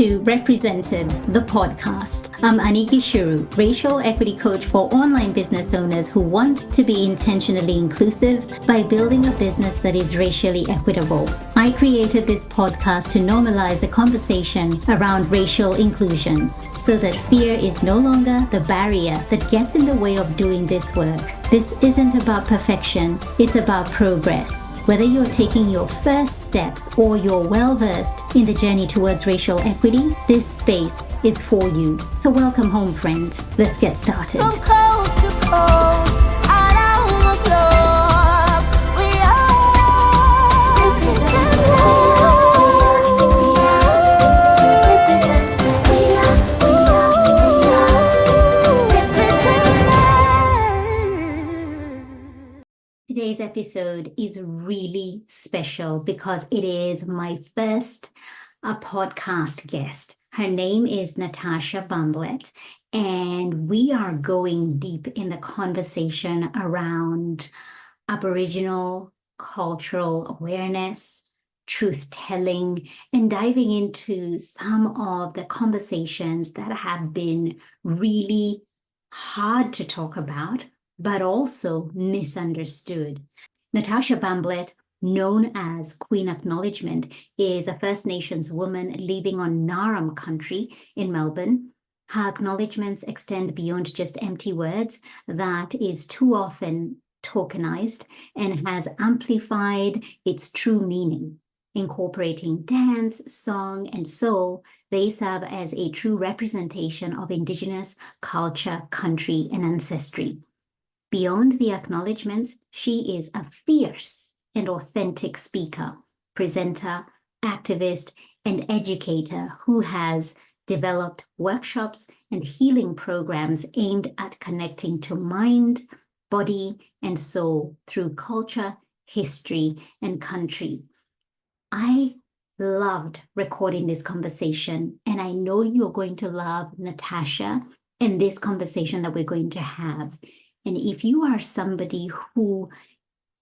to Represented, the podcast. I'm Aniki Shuru, racial equity coach for online business owners who want to be intentionally inclusive by building a business that is racially equitable. I created this podcast to normalize a conversation around racial inclusion so that fear is no longer the barrier that gets in the way of doing this work. This isn't about perfection, it's about progress. Whether you're taking your first steps or you're well-versed in the journey towards racial equity, this space is for you. So welcome home, friend. Let's get started. From coast to coast, around the globe, we are represented. Today's episode is really special because it is my first podcast guest. Her name is Nartarsha Bamblett, and we are going deep in the conversation around Aboriginal cultural awareness, truth-telling, and diving into some of the conversations that have been really hard to talk about, but also misunderstood. Nartarsha Bamblett, known as Queen Acknowledgment, is a First Nations woman living on Narram country in Melbourne. Her acknowledgements extend beyond just empty words that is too often tokenized and has amplified its true meaning. Incorporating dance, song, and soul, they serve as a true representation of Indigenous culture, country, and ancestry. Beyond the acknowledgements, she is a fierce and authentic speaker, presenter, activist, and educator who has developed workshops and healing programs aimed at connecting to mind, body, and soul through culture, history, and country. I loved recording this conversation, and I know you're going to love Nartarsha and this conversation that we're going to have. And if you are somebody who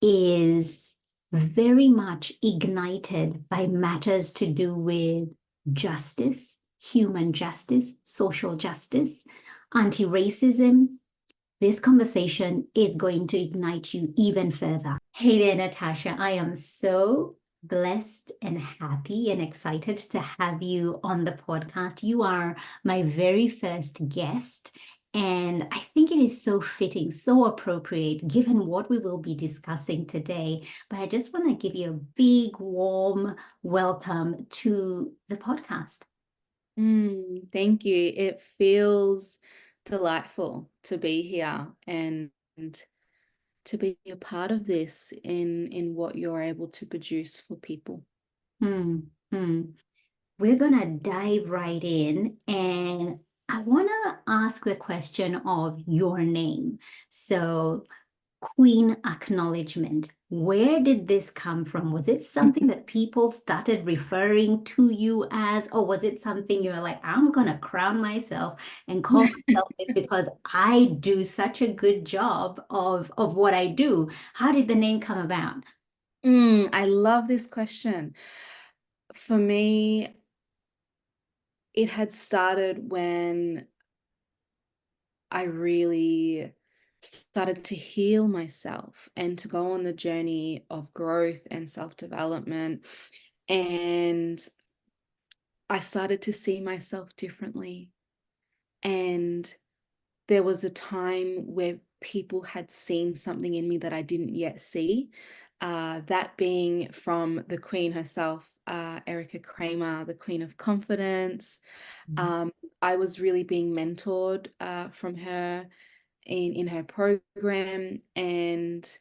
is very much ignited by matters to do with justice, human justice, social justice, anti-racism, this conversation is going to ignite you even further. Hey there, Nartarsha. I am so blessed and happy and excited to have you on the podcast. You are my very first guest. And I think it is so fitting, so appropriate, given what we will be discussing today. But I just want to give you a big, warm welcome to the podcast. Thank you. It feels delightful to be here and to be a part of this in what you're able to produce for people. We're going to dive right in, and I want to ask the question of your name. So, Queen Acknowledgement, where did this come from? Was it something that people started referring to you as, or was it something you're like, I'm going to crown myself and call myself this because I do such a good job of what I do? How did the name come about? I love this question. For me, it had started when I really started to heal myself and to go on the journey of growth and self-development. And I started to see myself differently. And there was a time where people had seen something in me that I didn't yet see. That being from the Queen herself, Erica Kramer, the Queen of Confidence. I was really being mentored from her in her program, and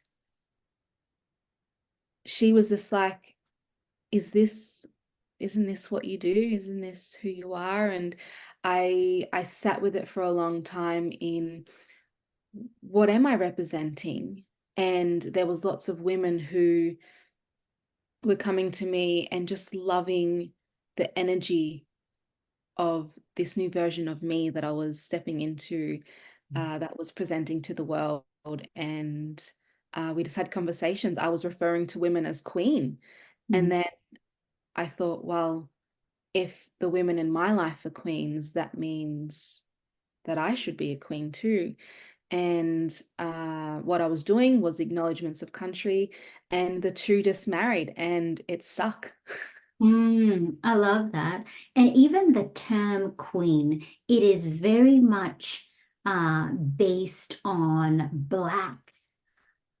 she was just like, isn't this what you do? Isn't this who you are? And I sat with it for a long time in what am I representing? And there was lots of women who were coming to me and just loving the energy of this new version of me that I was stepping into, that was presenting to the world. And we just had conversations. I was referring to women as queen. And then I thought, well, if the women in my life are queens, that means that I should be a queen too. And what I was doing was Acknowledgments of Country, and the two just married, and it stuck. I love that. And even the term queen, it is very much based on Black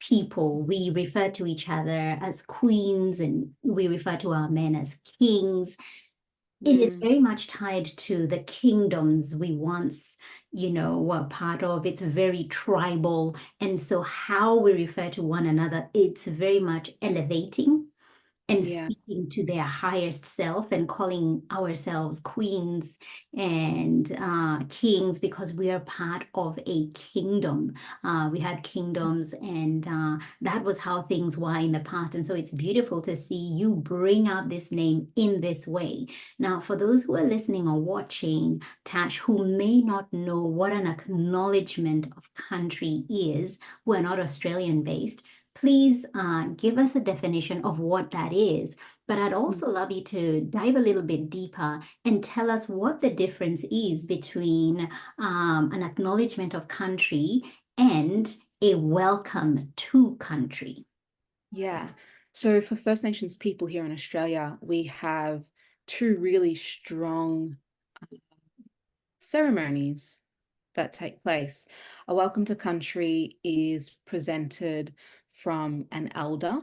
people. We refer to each other as queens, and we refer to our men as kings. It is Mm, very much tied to the kingdoms we once, were part of. It's very tribal. And so how we refer to one another, it's very much elevating and yeah, speaking to their highest self and calling ourselves queens and kings because we are part of a kingdom. We had kingdoms, and that was how things were in the past. And so it's beautiful to see you bring out this name in this way. Now, for those who are listening or watching, Tash, who may not know what an acknowledgement of country is, who are not Australian based, please give us a definition of what that is. But I'd mm, also love you to dive a little bit deeper and tell us what the difference is between an acknowledgement of country and a welcome to country. yeah. So for First Nations people here in Australia, we have two really strong ceremonies that take place. A welcome to country is presented from an elder.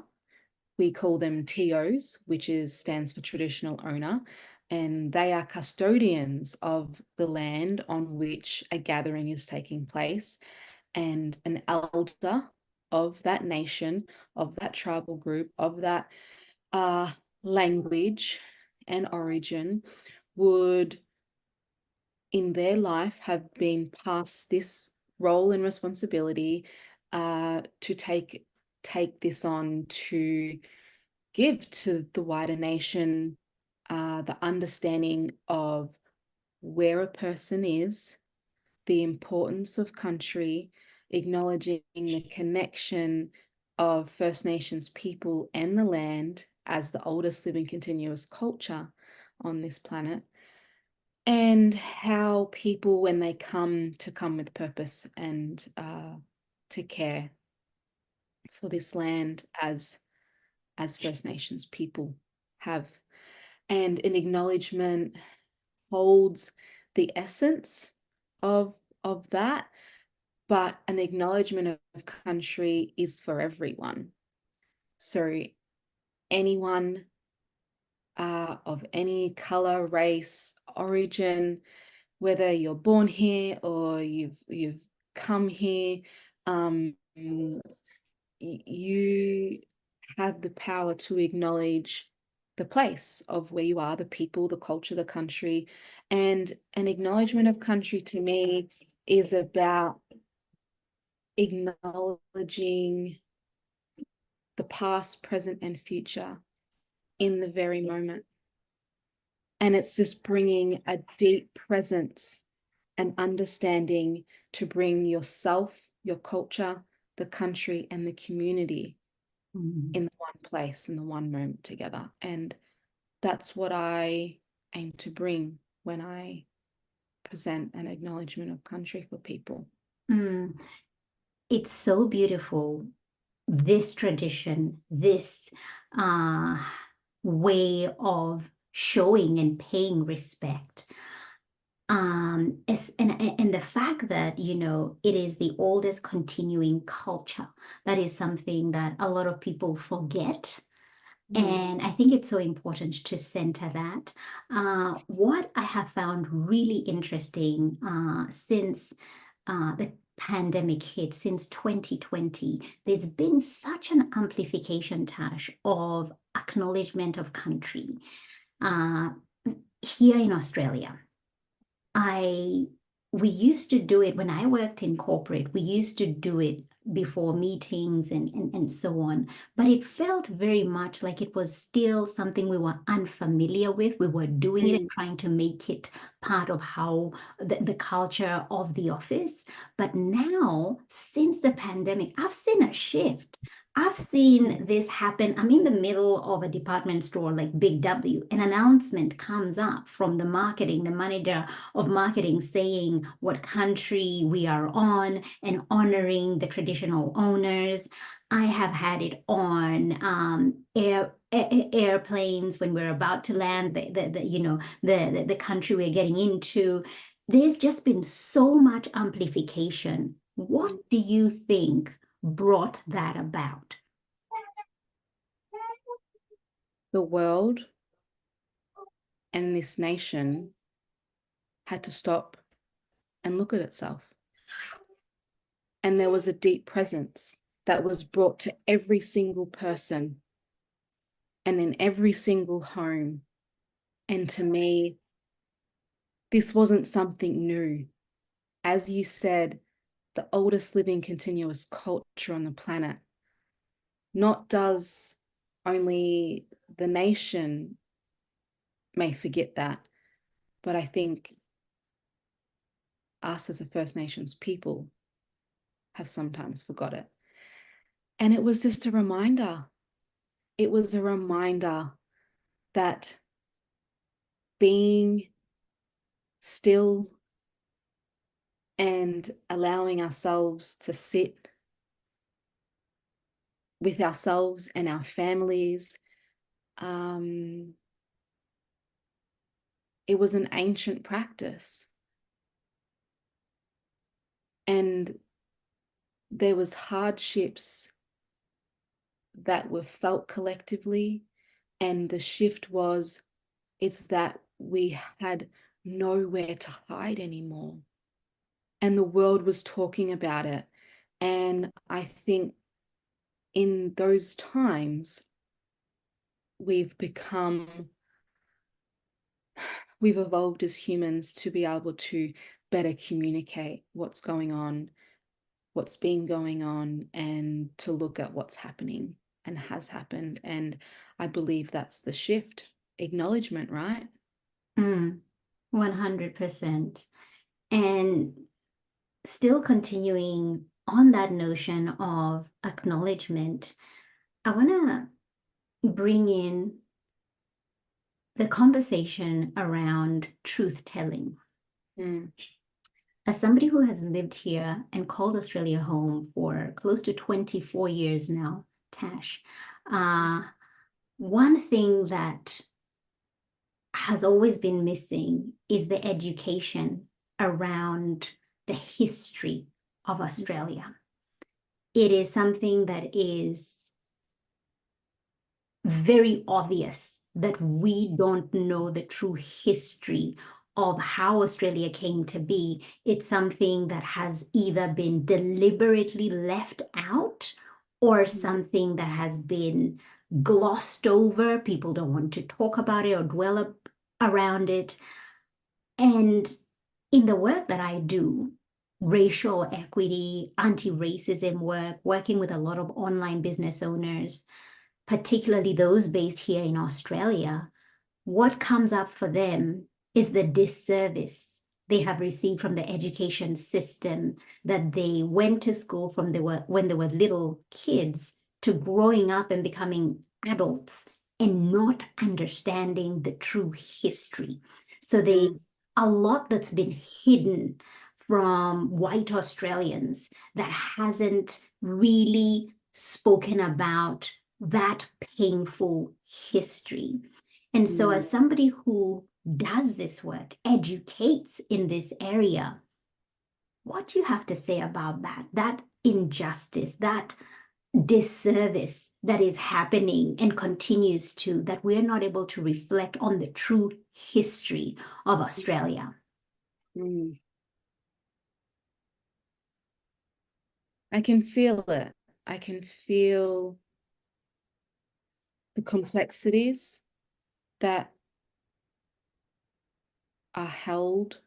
We call them TOs, which stands for traditional owner, and they are custodians of the land on which a gathering is taking place. And an elder of that nation, of that tribal group, of that uh, language and origin would in their life have been past this role and responsibility to take this on to give to the wider nation the understanding of where a person is, the importance of country, acknowledging the connection of First Nations people and the land as the oldest living continuous culture on this planet, and how people, when they come with purpose and to care for this land as First Nations people have. And an acknowledgement holds the essence of that, but an acknowledgement of country is for everyone. So anyone of any color, race, origin, whether you're born here or you've come here, you have the power to acknowledge the place of where you are, the people, the culture, the country. And an acknowledgement of country to me is about acknowledging the past, present, and future in the very moment. And it's just bringing a deep presence and understanding to bring yourself, your culture, the country, and the community in the one place, in the one moment together. And that's what I aim to bring when I present an acknowledgement of country for people. Mm. It's so beautiful, this tradition, this uh, way of showing and paying respect. And the fact that, it is the oldest continuing culture, that is something that a lot of people forget. Mm, And I think it's so important to center that. What I have found really interesting since the pandemic hit, since 2020, there's been such an amplification, Tash, of acknowledgement of country uh, here in Australia. I we used to do it when I worked in corporate. We used to do it before meetings and so on. But it felt very much like it was still something we were unfamiliar with. We were doing it and mm, trying to make it part of how the culture of the office. But now, since the pandemic, I've seen a shift. I've seen this happen. I'm in the middle of a department store like Big W. An announcement comes up from the marketing, the manager of marketing saying what country we are on and honoring the traditional owners. I have had it on airplanes when we're about to land, the country we're getting into. There's just been so much amplification. What do you think brought that about? The world and this nation had to stop and look at itself. And there was a deep presence that was brought to every single person and in every single home. And to me, this wasn't something new. As you said, the oldest living continuous culture on the planet. Not does only the nation may forget that, but I think us as a First Nations people have sometimes forgot it. And it was just a reminder. It was a reminder that being still and allowing ourselves to sit with ourselves and our families, it was an ancient practice. And there was hardships that were felt collectively, and the shift was, it's that we had nowhere to hide anymore. And the world was talking about it. And I think in those times, we've evolved as humans to be able to better communicate what's going on, what's been going on, and to look at what's happening and has happened. And I believe that's the shift. Acknowledgement, right? 100%. And still continuing on that notion of acknowledgement, I want to bring in the conversation around truth telling. As somebody who has lived here and called Australia home for close to 24 years now, Tash, one thing that has always been missing is the education around the history of Australia. It is something that is very obvious that we don't know the true history of how Australia came to be. It's something that has either been deliberately left out or something that has been glossed over. People don't want to talk about it or dwell around it. And in the work that I do, racial equity, anti-racism work, working with a lot of online business owners, particularly those based here in Australia, what comes up for them is the disservice they have received from the education system, that they went to school from when they were little kids to growing up and becoming adults and not understanding the true history. So there's a lot that's been hidden from white Australians that hasn't really spoken about that painful history. And so as somebody who does this work, educates in this area, what do you have to say about that injustice, that disservice that is happening and continues to, that we're not able to reflect on the true history of Australia? I can feel it. I can feel the complexities that are held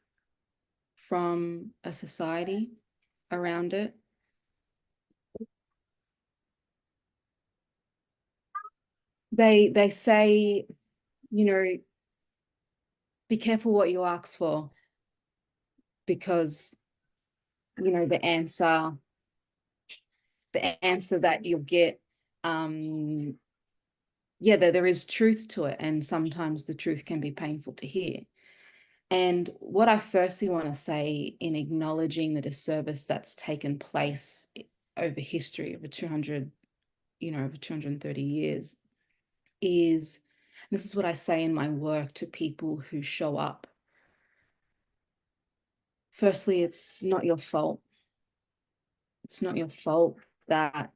from a society around it. They say, be careful what you ask for, because the answer that you'll get yeah, there is truth to it, and sometimes the truth can be painful to hear. And what I firstly want to say in acknowledging the disservice that's taken place over history, over 200, over 230 years, is, this is what I say in my work to people who show up. Firstly, it's not your fault. It's not your fault that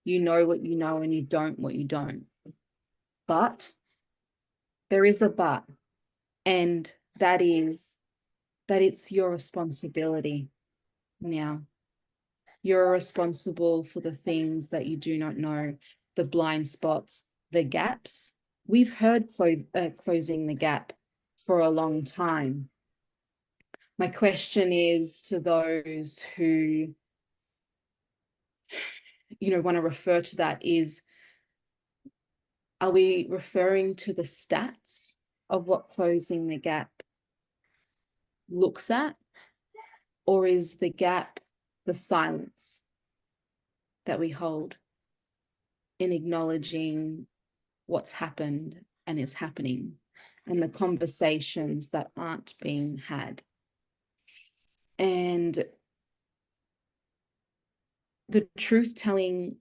you know what you know and you don't what you don't. But there is a but, and that is that it's your responsibility now. You're responsible for the things that you do not know, the blind spots, the gaps. We've heard closing the gap for a long time. My question is to those who, want to refer to that is, are we referring to the stats of what closing the gap looks at? Or is the gap the silence that we hold in acknowledging what's happened and is happening, and the conversations that aren't being had? And the truth telling,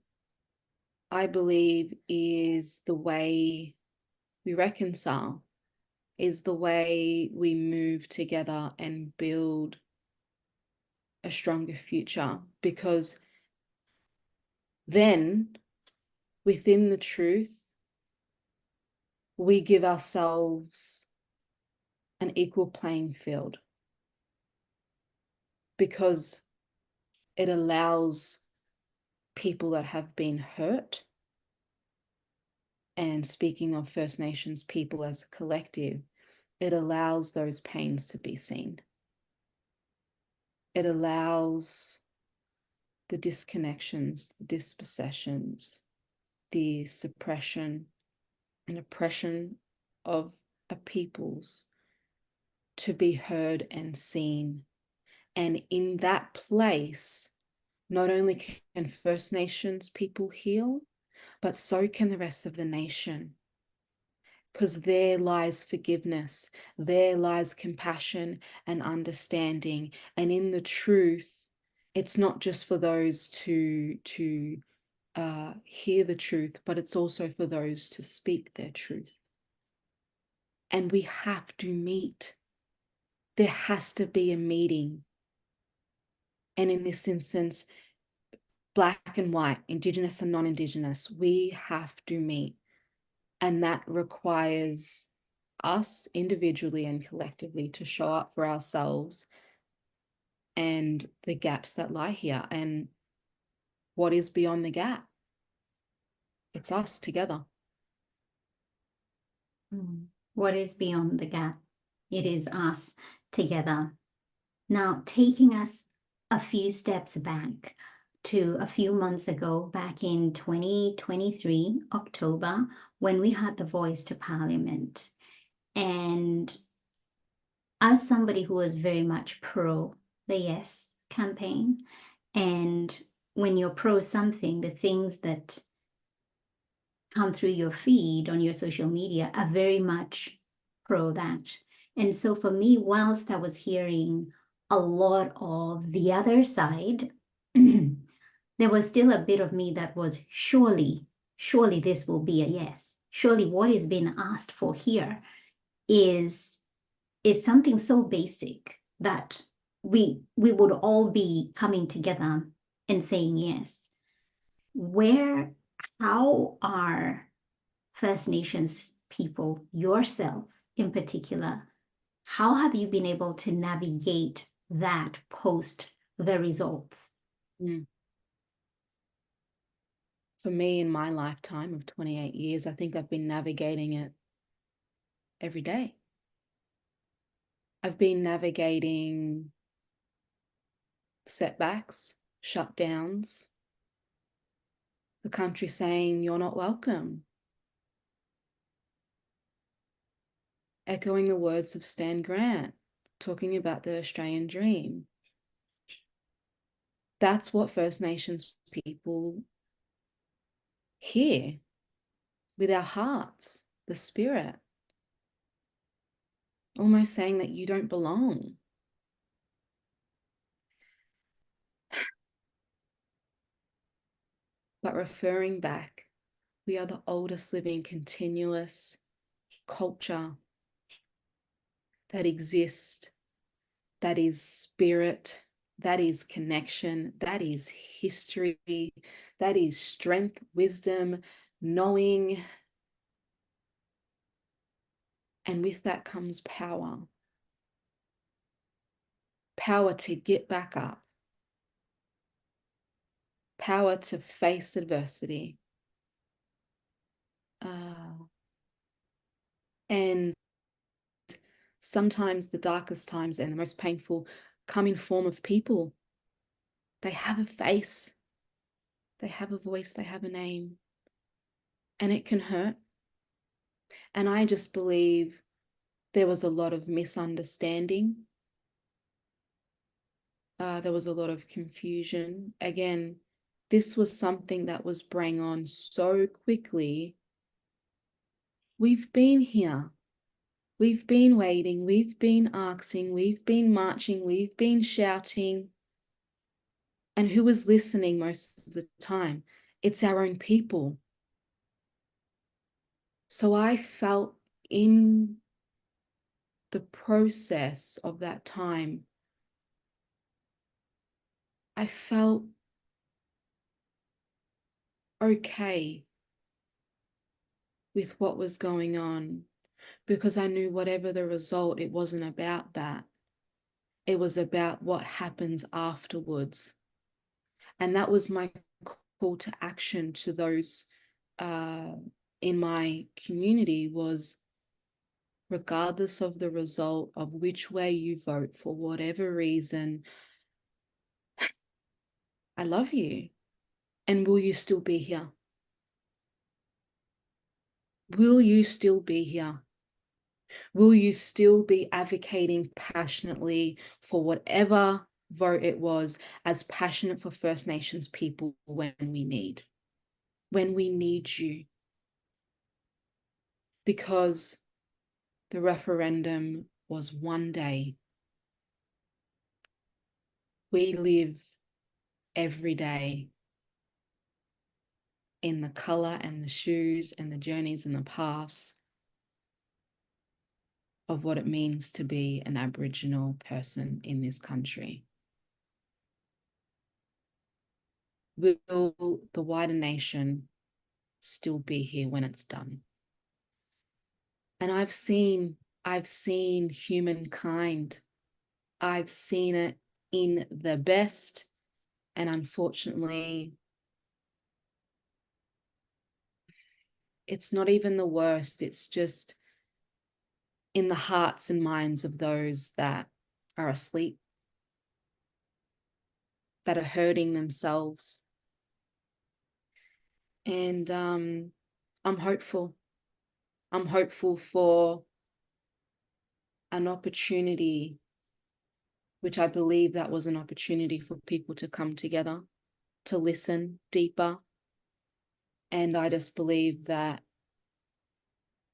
I believe, is the way we reconcile, is the way we move together and build a stronger future. Because then within the truth, we give ourselves an equal playing field, because it allows people that have been hurt, and speaking of First Nations people as a collective, it allows those pains to be seen. It allows the disconnections, the dispossessions, the suppression and oppression of a people's to be heard and seen. And in that place, not only can First Nations people heal, but so can the rest of the nation. Because there lies forgiveness, there lies compassion and understanding. And in the truth, it's not just for those to hear the truth, but it's also for those to speak their truth. And we have to meet. There has to be a meeting. And in this instance, Black and white, Indigenous and non-Indigenous, we have to meet. And that requires us individually and collectively to show up for ourselves and the gaps that lie here. And what is beyond the gap? It's us together. What is beyond the gap? It is us together. Now, taking us a few steps back to a few months ago, back in 2023, October, when we had the Voice to Parliament. And as somebody who was very much pro the Yes campaign, and when you're pro something, the things that come through your feed on your social media are very much pro that. And so for me, whilst I was hearing a lot of the other side, there was still a bit of me that was surely this will be a yes. Surely what is being asked for here is something so basic that we would all be coming together and saying yes. How are First Nations people, yourself in particular, how have you been able to navigate that post the results? For me, in my lifetime of 28 years, I think I've been navigating it every day. I've been navigating setbacks, shutdowns, the country saying you're not welcome, echoing the words of Stan Grant, talking about the Australian dream. That's what First Nations people here with our hearts, the spirit, almost saying that you don't belong. But referring back, we are the oldest living continuous culture that exists, that is spirit, that is connection, that is history, that is strength, wisdom, knowing. And with that comes power. Power to get back up, power to face adversity. And sometimes the darkest times and the most painful come in form of people. They have a face, they have a voice, they have a name, and it can hurt. And I just believe there was a lot of misunderstanding. There was a lot of confusion. Again, this was something that was brought on so quickly. We've been here. We've been waiting. We've been asking. We've been marching. We've been shouting. And who is listening most of the time? It's our own people. So I felt in the process of that time, I felt okay with what was going on, because I knew whatever the result, it wasn't about that. It was about what happens afterwards. And that was my call to action to those in my community, was regardless of the result of which way you vote, for whatever reason, I love you. And will you still be here? Will you still be here? Will you still be advocating passionately for whatever vote it was, as passionate for First Nations people when we need you? Because the referendum was one day. We live every day in the color and the shoes and the journeys and the paths of what it means to be an Aboriginal person in this country. Will the wider nation still be here when it's done? And I've seen humankind. I've seen it in the best, and unfortunately, it's not even the worst. It's just in the hearts and minds of those that are asleep, that are hurting themselves. And I'm hopeful. I'm hopeful for an opportunity, which I believe that was an opportunity for people to come together, to listen deeper. And I just believe that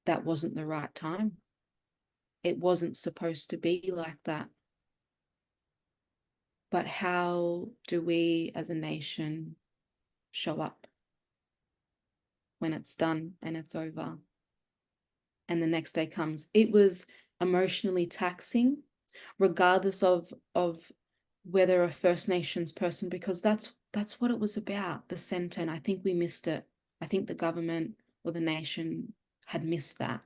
that wasn't the right time. It wasn't supposed to be like that. But how do we as a nation show up when it's done and it's over and the next day comes? It was emotionally taxing, regardless of whether a First Nations person, because that's what it was about, the sentence. I think we missed it. I think the government or the nation had missed that.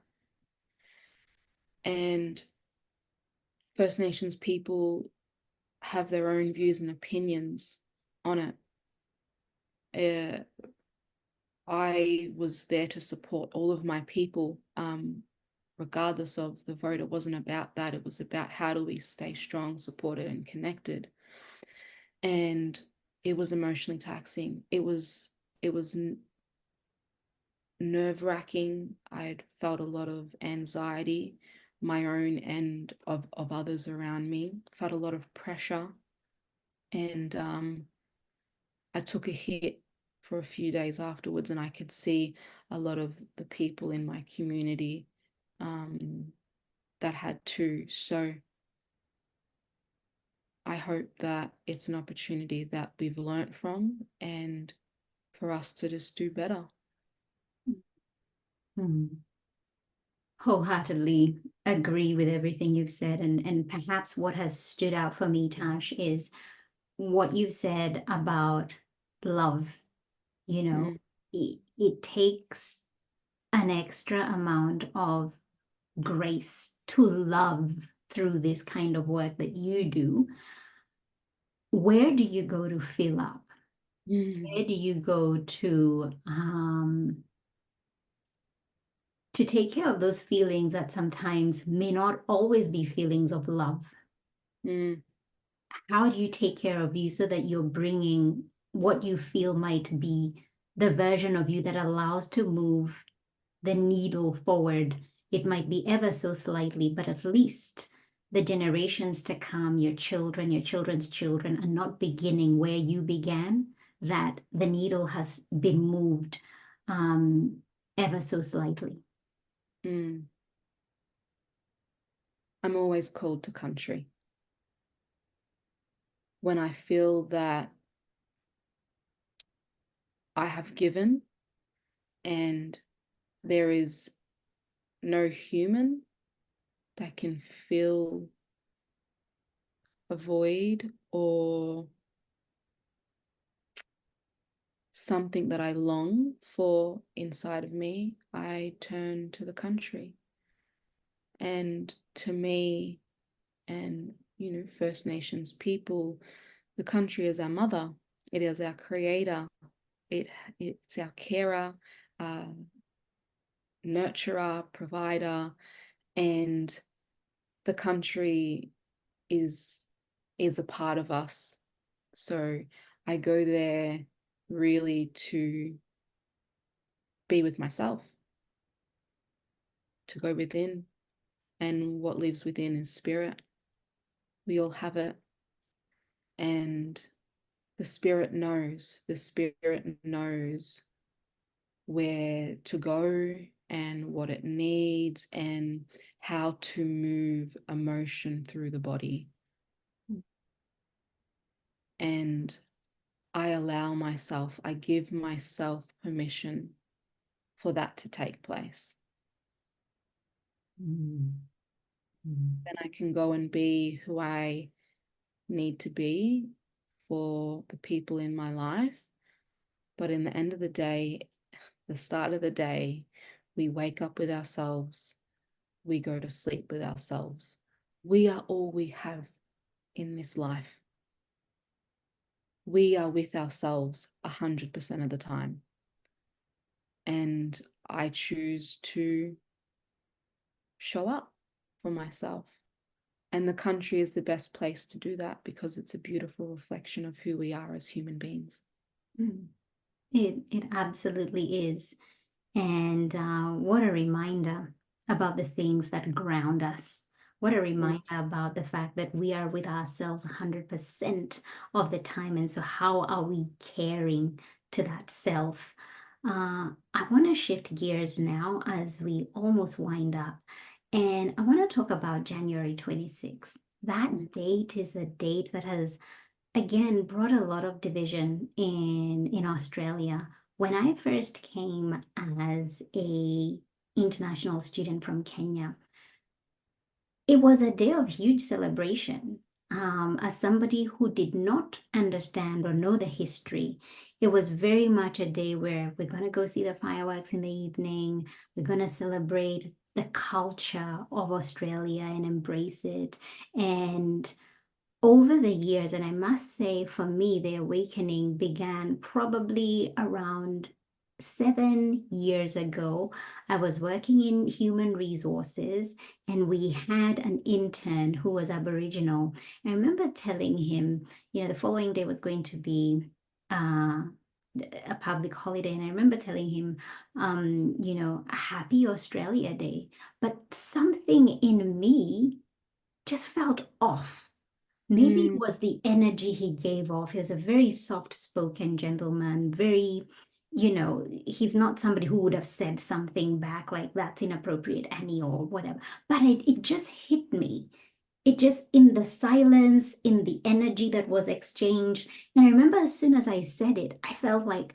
And First Nations people have their own views and opinions on it. I was there to support all of my people, regardless of the vote. It wasn't about that. It was about how do we stay strong, supported, and connected. And it was emotionally taxing. It was nerve-wracking. I'd felt a lot of anxiety, my own and of others around me. Felt a lot of pressure. And I took a hit for a few days afterwards, and I could see a lot of the people in my community that had too. So I hope that it's an opportunity that we've learnt from, and for us to just do better. Wholeheartedly agree with everything you've said. And perhaps what has stood out for me, Tash, is what you've said about love. You know, it takes an extra amount of grace to love through this kind of work that you do. Where do you go to fill up? Where do you go to take care of those feelings that sometimes may not always be feelings of love? How do you take care of you so that you're bringing what you feel might be the version of you that allows to move the needle forward? It might be ever so slightly, but at least the generations to come, your children, your children's children, are not beginning where you began, that the needle has been moved ever so slightly. I'm always called to country. When I feel that I have given and there is no human that can fill a void or something that I long for inside of me, I turn to the country. And to me, and First Nations people, the country is our mother. It is our creator. It's our carer, nurturer, provider, and the country is a part of us. So I go there really to be with myself, to go within, and what lives within is spirit. We all have it, and the spirit knows where to go and what it needs and how to move emotion through the body. And I give myself permission for that to take place. Then I can go and be who I need to be for the people in my life. But in the end of the day, the start of the day, we wake up with ourselves, we go to sleep with ourselves. We are all we have in this life. We are with ourselves 100% of the time. And I choose to show up for myself. And the country is the best place to do that because it's a beautiful reflection of who we are as human beings. It absolutely is. And what a reminder about the things that ground us. What a reminder about the fact that we are with ourselves 100% of the time. And so how are we caring to that self? I want to shift gears now as we almost wind up. And I want to talk about January 26th. That date is a date that has, again, brought a lot of division in Australia. When I first came as a international student from Kenya, it was a day of huge celebration. As somebody who did not understand or know the history, it was very much a day where we're going to go see the fireworks in the evening. We're going to celebrate the culture of Australia and embrace it. And over the years, and I must say for me, the awakening began probably around 7 years ago. I was working in human resources and we had an intern who was Aboriginal. I remember telling him, the following day was going to be a public holiday. And I remember telling him, a happy Australia Day. But something in me just felt off. Maybe it Mm, was the energy he gave off. He was a very soft-spoken gentleman, very, he's not somebody who would have said something back like that's inappropriate, Annie, or whatever. But it just hit me. It just, in the silence, in the energy that was exchanged. And I remember as soon as I said it, I felt like,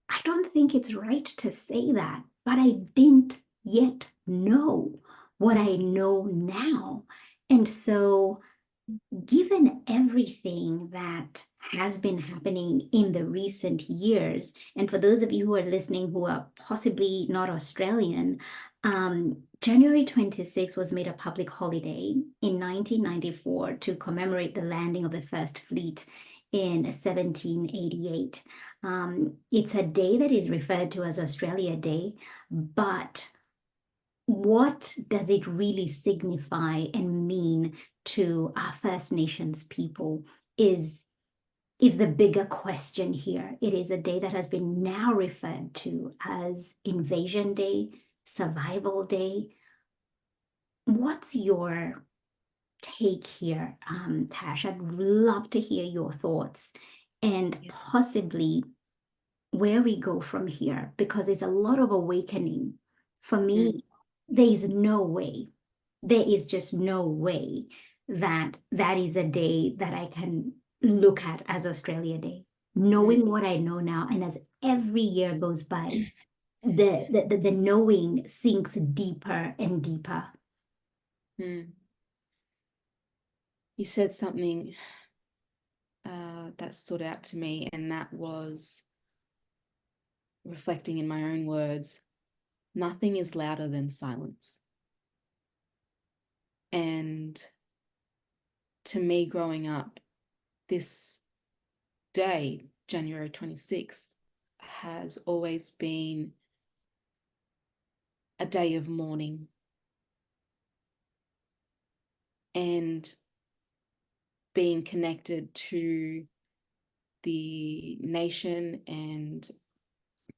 I don't think it's right to say that, but I didn't yet know what I know now. And so, given everything that has been happening in the recent years, and for those of you who are listening who are possibly not Australian, January 26th was made a public holiday in 1994 to commemorate the landing of the first fleet in 1788. It's a day that is referred to as Australia Day, but what does it really signify and mean to our First Nations people is the bigger question here. It is a day that has been now referred to as Invasion Day, Survival Day. What's your take here, Tash? I'd love to hear your thoughts and yeah. possibly where we go from here, because it's a lot of awakening. For Mm, me, there is no way, there is just no way that that is a day that I can look at as Australia Day. mm, Knowing what I know now, and as every year goes by, the knowing sinks deeper and deeper. mm. You said something that stood out to me, and that was reflecting in my own words, nothing is louder than silence. And to me, growing up, this day, January 26th, has always been a day of mourning and being connected to the nation and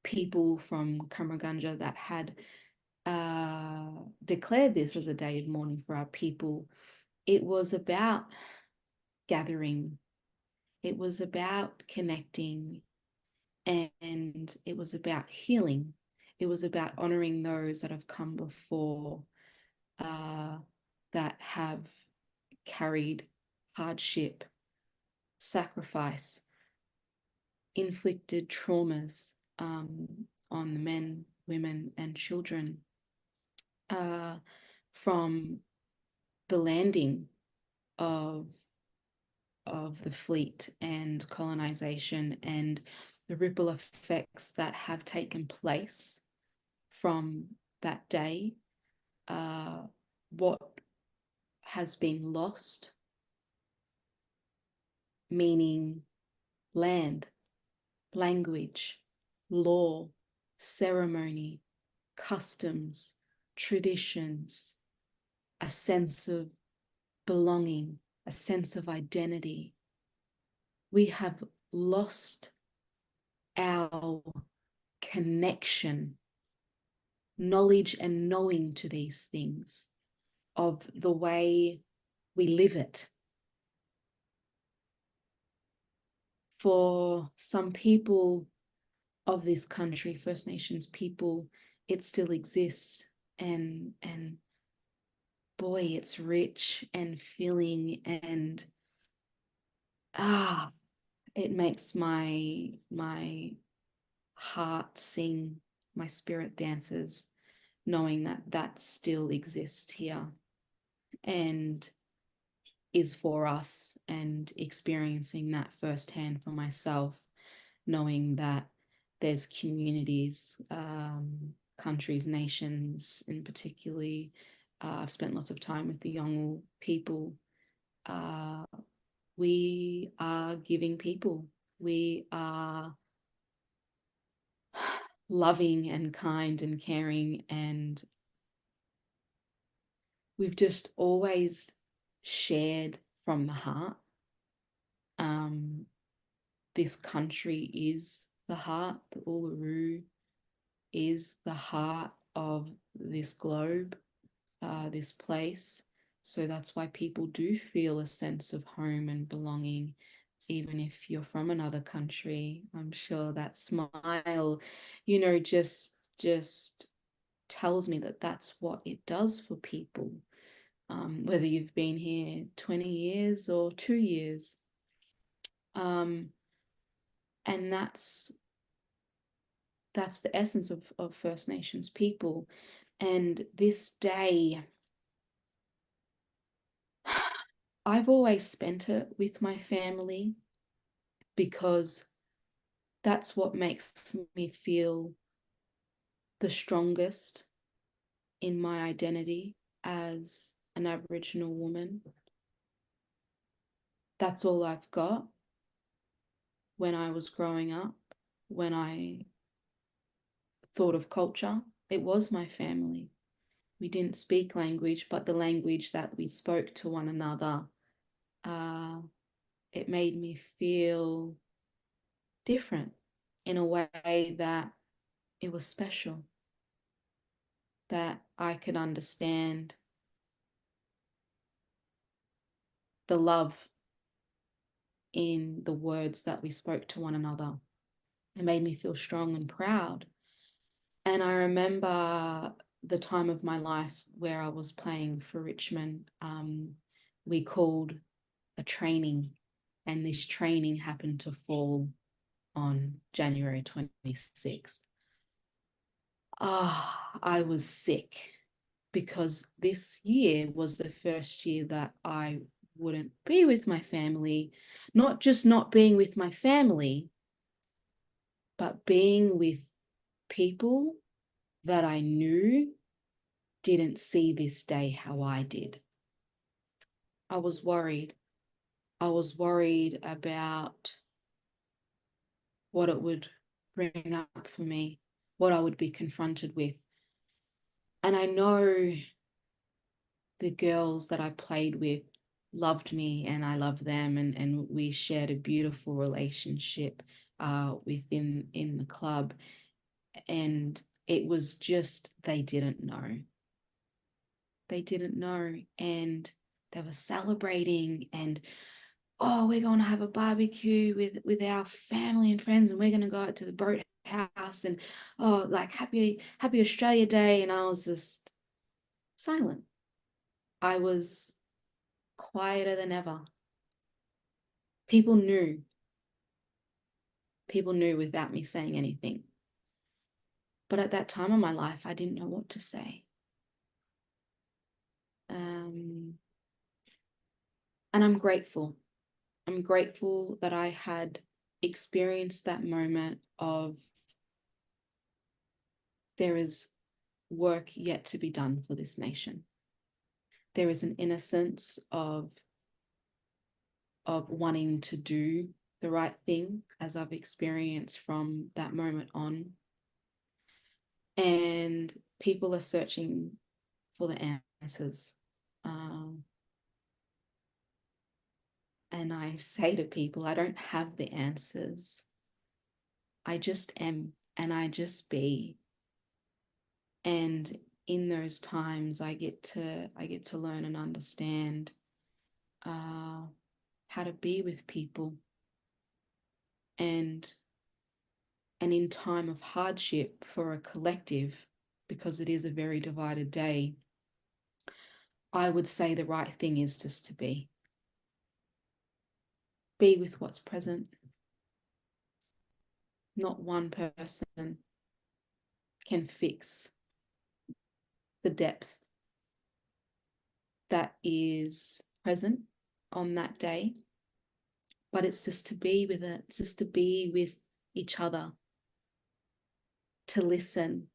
people from Kamargunja that had declared this as a day of mourning for our people. It was about gathering, it was about connecting, and it was about healing. It was about honoring those that have come before, that have carried hardship, sacrifice, inflicted traumas on the men, women, and children, uh, from the landing of the fleet and colonization and the ripple effects that have taken place from that day. What has been lost, meaning land, language, law, ceremony, customs, traditions, a sense of belonging, a sense of identity. We have lost our connection, knowledge and knowing to these things, of the way we live it. For some people of this country, First Nations people, it still exists, and boy, it's rich and filling, and it makes my heart sing, my spirit dances, knowing that that still exists here and is for us, and experiencing that firsthand for myself, knowing that there's communities, countries, nations in particularly. I've spent lots of time with the Yolngu people. We are giving people. We are loving and kind and caring, and we've just always shared from the heart. This country is the heart, the Uluru is the heart of this globe, this place. So that's why people do feel a sense of home and belonging, even if you're from another country. I'm sure that smile, just tells me that that's what it does for people, whether you've been here 20 years or 2 years. And that's the essence of First Nations people. And this day, I've always spent it with my family because that's what makes me feel the strongest in my identity as an Aboriginal woman. That's all I've got. When I was growing up, when I thought of culture, it was my family. We didn't speak language, but the language that we spoke to one another, it made me feel different in a way that it was special, that I could understand the love in the words that we spoke to one another. It made me feel strong and proud. And I remember the time of my life where I was playing for Richmond. We called a training, and this training happened to fall on January 26th. I was sick because this year was the first year that I wouldn't be with my family. Not just not being with my family, but being with people that I knew didn't see this day how I did. I was worried. I was worried about what it would bring up for me, what I would be confronted with. And I know the girls that I played with loved me and I loved them, and we shared a beautiful relationship within the club. And it was just, they didn't know. They didn't know. And they were celebrating and, oh, we're going to have a barbecue with our family and friends, and we're going to go out to the boat house, and oh, like happy Australia Day. And I was just silent. I was quieter than ever. People knew without me saying anything. But at that time of my life, I didn't know what to say. And I'm grateful. I'm grateful that I had experienced that moment of, there is work yet to be done for this nation. There is an innocence of wanting to do the right thing, as I've experienced from that moment on. And people are searching for the answers. And I say to people, I don't have the answers. I just am, and I just be. And in those times, I get to learn and understand how to be with people. And in time of hardship for a collective, because it is a very divided day, I would say the right thing is just to be. Be with what's present. Not one person can fix the depth that is present on that day, but it's just to be with it. It's just to be with each other, to listen,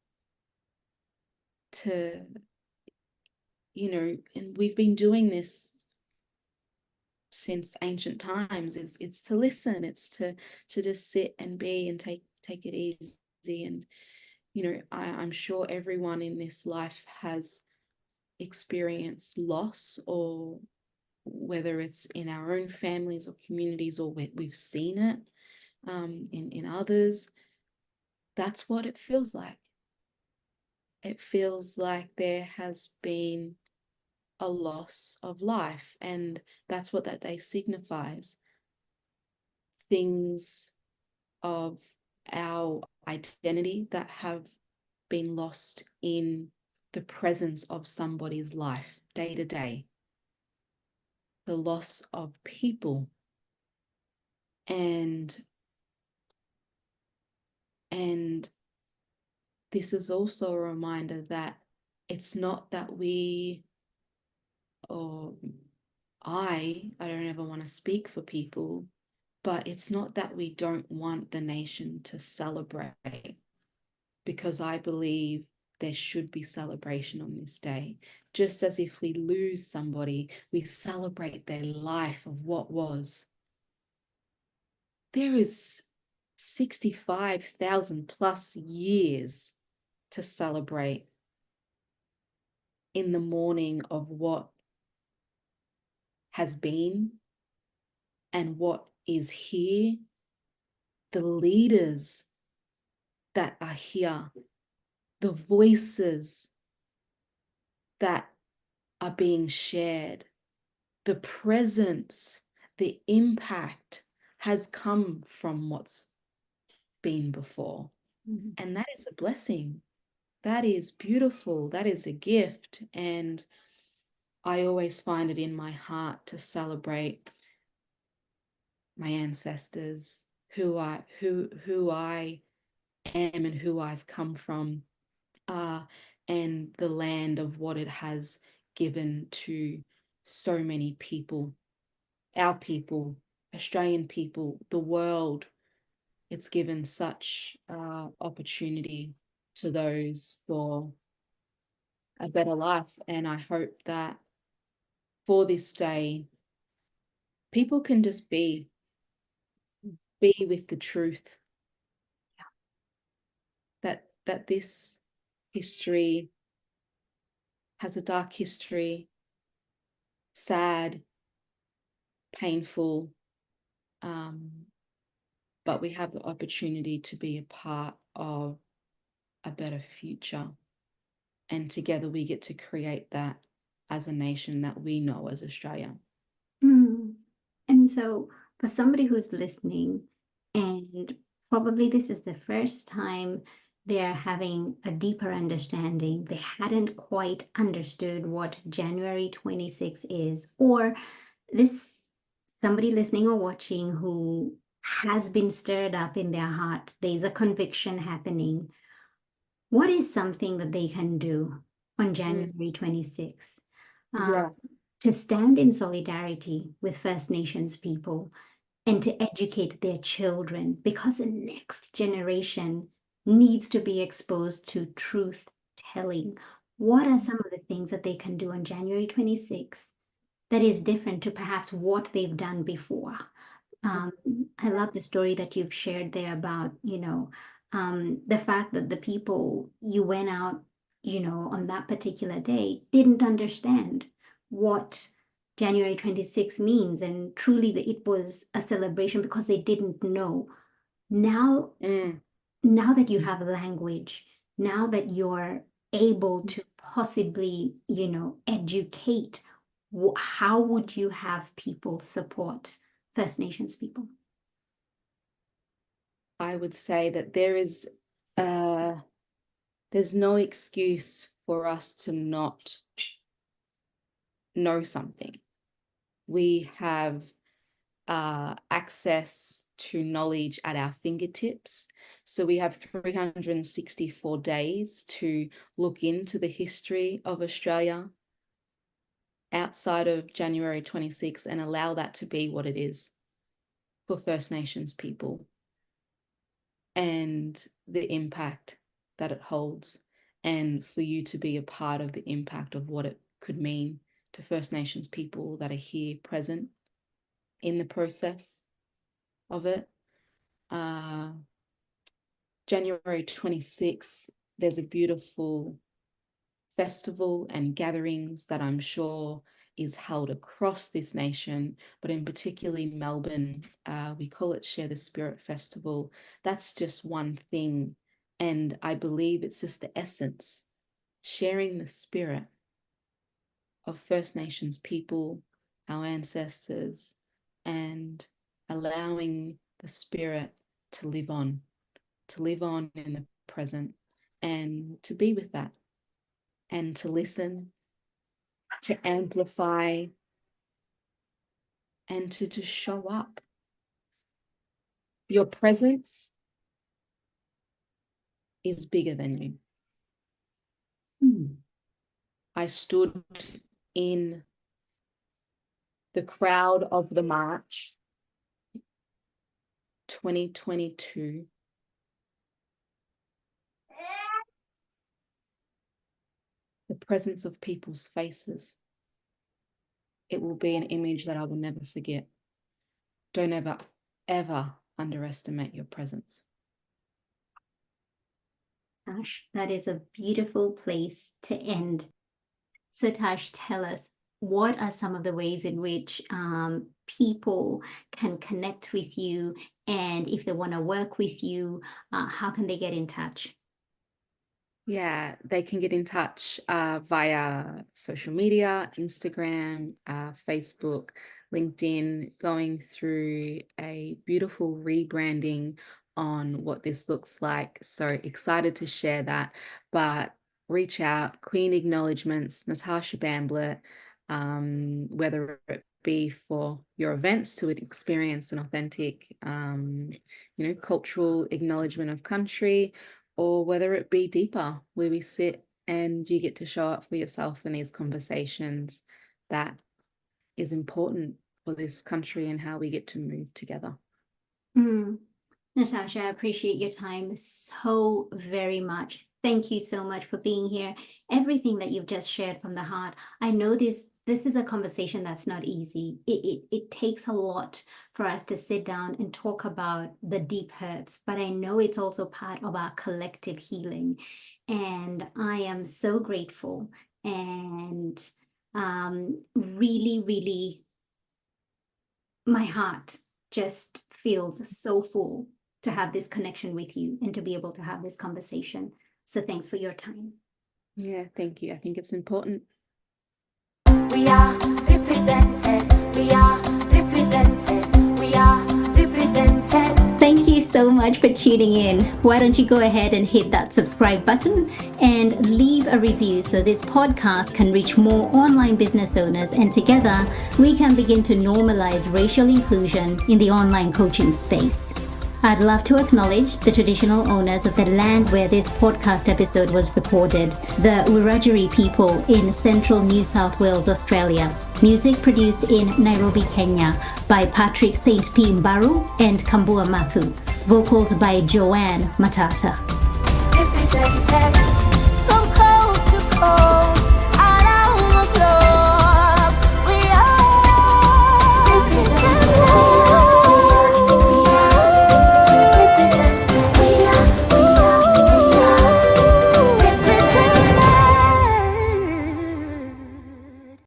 to, and we've been doing this since ancient times. It's to listen. It's to just sit and be and take it easy. And I'm sure everyone in this life has experienced loss, or whether it's in our own families or communities, or we've seen it in others. That's what it feels like. It feels like there has been a loss of life, and that's what that day signifies. Things of our identity that have been lost in the presence of somebody's life day to day, the loss of people, and this is also a reminder that it's not that we, or I don't ever want to speak for people, but it's not that we don't want the nation to celebrate, because I believe there should be celebration on this day. Just as if we lose somebody, we celebrate their life of what was. There is 65,000 plus years to celebrate in the mourning of what has been and what is here, the leaders that are here, the voices that are being shared, the presence, the impact has come from what's been before. Mm-hmm. And that is a blessing. That is beautiful. That is a gift. And I always find it in my heart to celebrate my ancestors, who I am and who I've come from, and the land of what it has given to so many people, our people, Australian people, the world. It's given such opportunity to those for a better life. And I hope that for this day, people can just be with the truth. That this history has a dark history, sad, painful, but we have the opportunity to be a part of a better future. And together we get to create that as a nation that we know as Australia. Mm. And so, for somebody who's listening, and probably this is the first time they're having a deeper understanding, they hadn't quite understood what January 26 is, or this somebody listening or watching who has been stirred up in their heart, there's a conviction happening. What is something that they can do on January 26th? Yeah. To stand in solidarity with First Nations people and to educate their children, because the next generation needs to be exposed to truth telling. What are some of the things that they can do on January 26th that is different to perhaps what they've done before? I love the story that you've shared there about, the fact that the people you went out, on that particular day didn't understand what January 26 means. And truly, it was a celebration because they didn't know. Now, now that you have language, now that you're able to possibly, educate, how would you have people support First Nations people? I would say that there's no excuse for us to not know something. We have access to knowledge at our fingertips. So we have 364 days to look into the history of Australia outside of January 26 and allow that to be what it is for First Nations people and the impact that it holds, and for you to be a part of the impact of what it could mean to First Nations people that are here present in the process of it. January 26th, there's a beautiful festival and gatherings that I'm sure is held across this nation, but in particularly Melbourne, we call it Share the Spirit Festival. That's just one thing. And I believe it's just the essence, sharing the spirit of First Nations people, our ancestors, and allowing the spirit to live on in the present, and to be with that, and to listen, to amplify, and to just show up. Your presence is bigger than you. I stood in the crowd of the March 2022. The presence of people's faces. It will be an image that I will never forget. Don't ever underestimate your presence. Tash, that is a beautiful place to end. So Tash, tell us, what are some of the ways in which people can connect with you, and if they want to work with you, how can they get in touch? Yeah, they can get in touch via social media, Instagram, Facebook, LinkedIn, going through a beautiful rebranding on what this looks like. So excited to share that. But reach out, Queen Acknowledgments, Nartarsha Bamblett, whether it be for your events to experience an authentic, cultural acknowledgement of country, or whether it be deeper, where we sit and you get to show up for yourself in these conversations that is important for this country and how we get to move together. Natasha, I appreciate your time so very much. Thank you so much for being here. Everything that you've just shared from the heart. I know this is a conversation that's not easy. It takes a lot for us to sit down and talk about the deep hurts, but I know it's also part of our collective healing. And I am so grateful and really, really, my heart just feels so full to have this connection with you and to be able to have this conversation. So thanks for your time. Yeah, thank you. I think it's important. We are represented. We are represented. We are represented. Thank you so much for tuning in. Why don't you go ahead and hit that subscribe button and leave a review so this podcast can reach more online business owners, and together we can begin to normalize racial inclusion in the online coaching space. I'd love to acknowledge the traditional owners of the land where this podcast episode was recorded, the Wiradjuri people in central New South Wales, Australia. Music produced in Nairobi, Kenya by Patrick St. P. Mbaru and Kambua Mathu. Vocals by Joanne Matata.